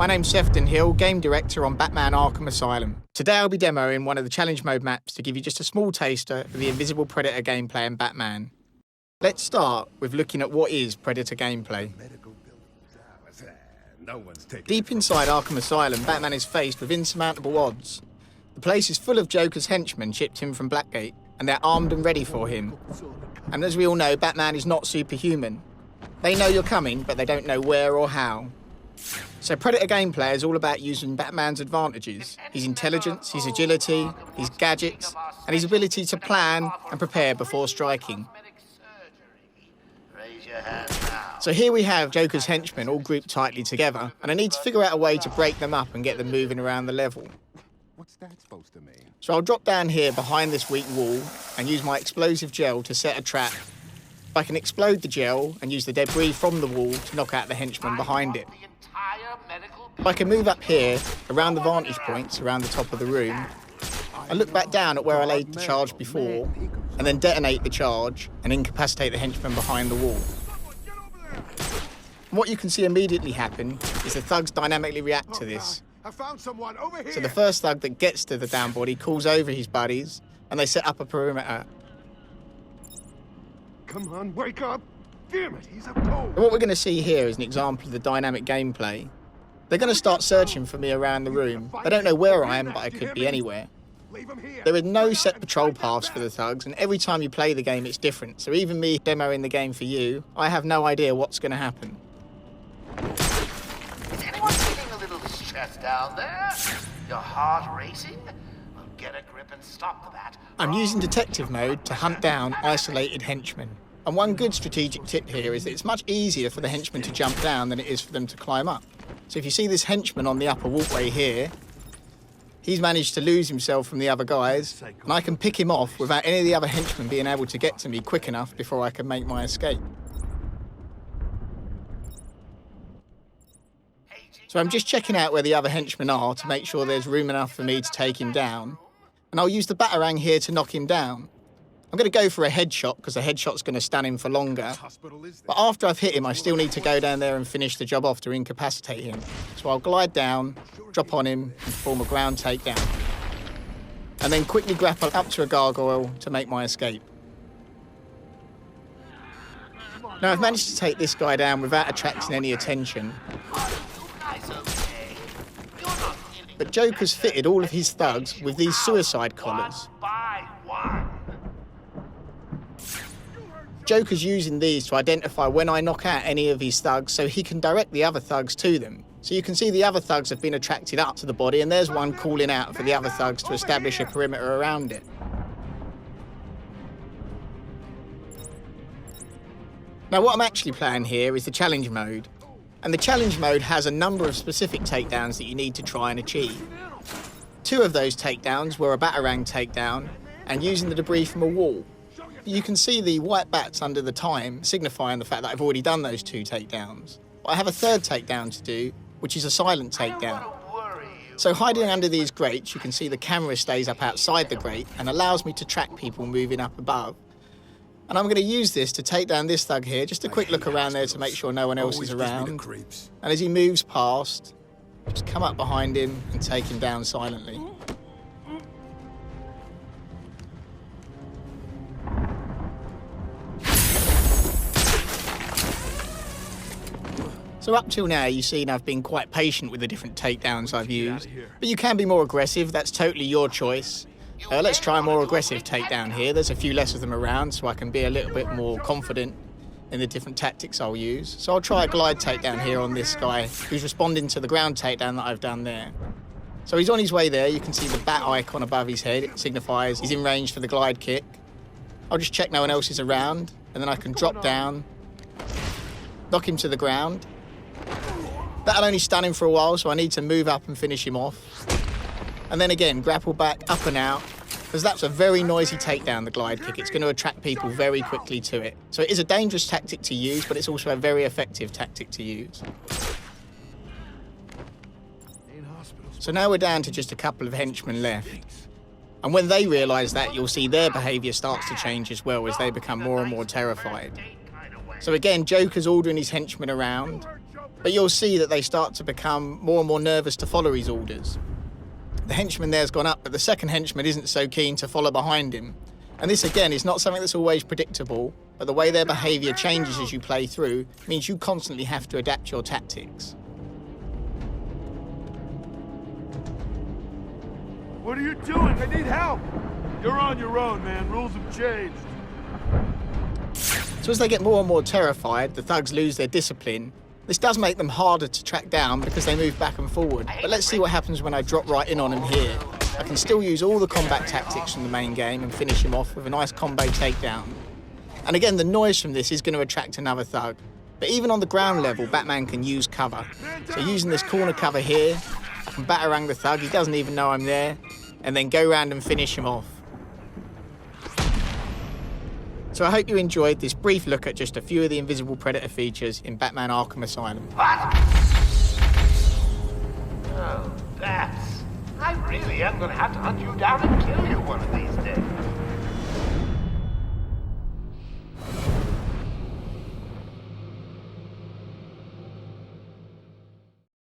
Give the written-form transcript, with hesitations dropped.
my name's Sefton Hill, Game Director on Batman Arkham Asylum. Today I'll be demoing one of the challenge mode maps to give you just a small taster of the Invisible Predator gameplay in Batman. Let's start with looking at what is Predator gameplay. Deep inside Arkham Asylum, Batman is faced with insurmountable odds. The place is full of Joker's henchmen shipped in from Blackgate, and they're armed and ready for him. And as we all know, Batman is not superhuman. They know you're coming, but they don't know where or how. So Predator gameplay is all about using Batman's advantages, his intelligence, his agility, his gadgets, and his ability to plan and prepare before striking. So here we have Joker's henchmen all grouped tightly together, and I need to figure out a way to break them up and get them moving around the level. What's that supposed to mean? So I'll drop down here behind this weak wall and use my explosive gel to set a trap. I can explode the gel and use the debris from the wall to knock out the henchmen behind it. I can move up here, around the vantage points, around the top of the room, and look back down at where I laid the charge before, and then detonate the charge and incapacitate the henchmen behind the wall. And what you can see immediately happen is the thugs dynamically react to this. So the first thug that gets to the down body calls over his buddies, and they set up a perimeter. Come on, wake up! Damn it, he's up cold! And what we're going to see here is an example of the dynamic gameplay. They're going to start searching for me around the room. They don't know where I am, but I could be anywhere. There are no set patrol paths for the thugs, and every time you play the game it's different. So even me demoing the game for you, I have no idea what's going to happen. Is anyone feeling a little stressed down there? Your heart racing? Well, get a grip and stop that. I'm using detective mode to hunt down isolated henchmen. And one good strategic tip here is that it's much easier for the henchmen to jump down than it is for them to climb up. So if you see this henchman on the upper walkway here, he's managed to lose himself from the other guys, and I can pick him off without any of the other henchmen being able to get to me quick enough before I can make my escape. So I'm just checking out where the other henchmen are to make sure there's room enough for me to take him down, and I'll use the batarang here to knock him down. I'm going to go for a headshot because a headshot's going to stun him for longer. But after I've hit him, I still need to go down there and finish the job off to incapacitate him. So I'll glide down, drop on him, and perform a ground takedown. And then quickly grapple up to a gargoyle to make my escape. Now I've managed to take this guy down without attracting any attention. But Joker's fitted all of his thugs with these suicide collars. Joker's using these to identify when I knock out any of his thugs so he can direct the other thugs to them. So you can see the other thugs have been attracted up to the body, and there's one calling out for the other thugs to establish a perimeter around it. Now what I'm actually playing here is the challenge mode. And the challenge mode has a number of specific takedowns that you need to try and achieve. 2 of those takedowns were a batarang takedown and using the debris from a wall. You can see the white bats under the time, signifying the fact that I've already done those 2 takedowns. But I have a third takedown to do, which is a silent takedown. So hiding under these grates, you can see the camera stays up outside the grate and allows me to track people moving up above. And I'm going to use this to take down this thug here, just a quick look around there to make sure no one else is around. And as he moves past, just come up behind him and take him down silently. So up till now, you've seen I've been quite patient with the different takedowns I've used, but you can be more aggressive, that's totally your choice. Let's try a more aggressive takedown here. There's a few less of them around, so I can be a little bit more confident in the different tactics I'll use. So I'll try a glide takedown here on this guy, who's responding to the ground takedown that I've done there. So he's on his way there. You can see the bat icon above his head. It signifies he's in range for the glide kick. I'll just check no one else is around, and then I can drop down, knock him to the ground. That'll only stun him for a while, so I need to move up and finish him off. And then again, grapple back, up and out, because that's a very noisy takedown, the glide kick. It's going to attract people very quickly to it. So it is a dangerous tactic to use, but it's also a very effective tactic to use. So now we're down to just a couple of henchmen left. And when they realise that, you'll see their behaviour starts to change as well as they become more and more terrified. So again, Joker's ordering his henchmen around. But you'll see that they start to become more and more nervous to follow his orders. The henchman there's gone up, but the second henchman isn't so keen to follow behind him. And this, again, is not something that's always predictable, but the way their behaviour changes as you play through means you constantly have to adapt your tactics. What are you doing? I need help! You're on your own, man. Rules have changed. So as they get more and more terrified, the thugs lose their discipline. This does make them harder to track down because they move back and forward. But let's see what happens when I drop right in on him here. I can still use all the combat tactics from the main game and finish him off with a nice combo takedown. And again, the noise from this is going to attract another thug. But even on the ground level, Batman can use cover. So using this corner cover here, I can batarang the thug, he doesn't even know I'm there, and then go round and finish him off. So I hope you enjoyed this brief look at just a few of the Invisible Predator features in Batman Arkham Asylum. What? Oh, bats. I really am going to have to hunt you down and kill you one of these days.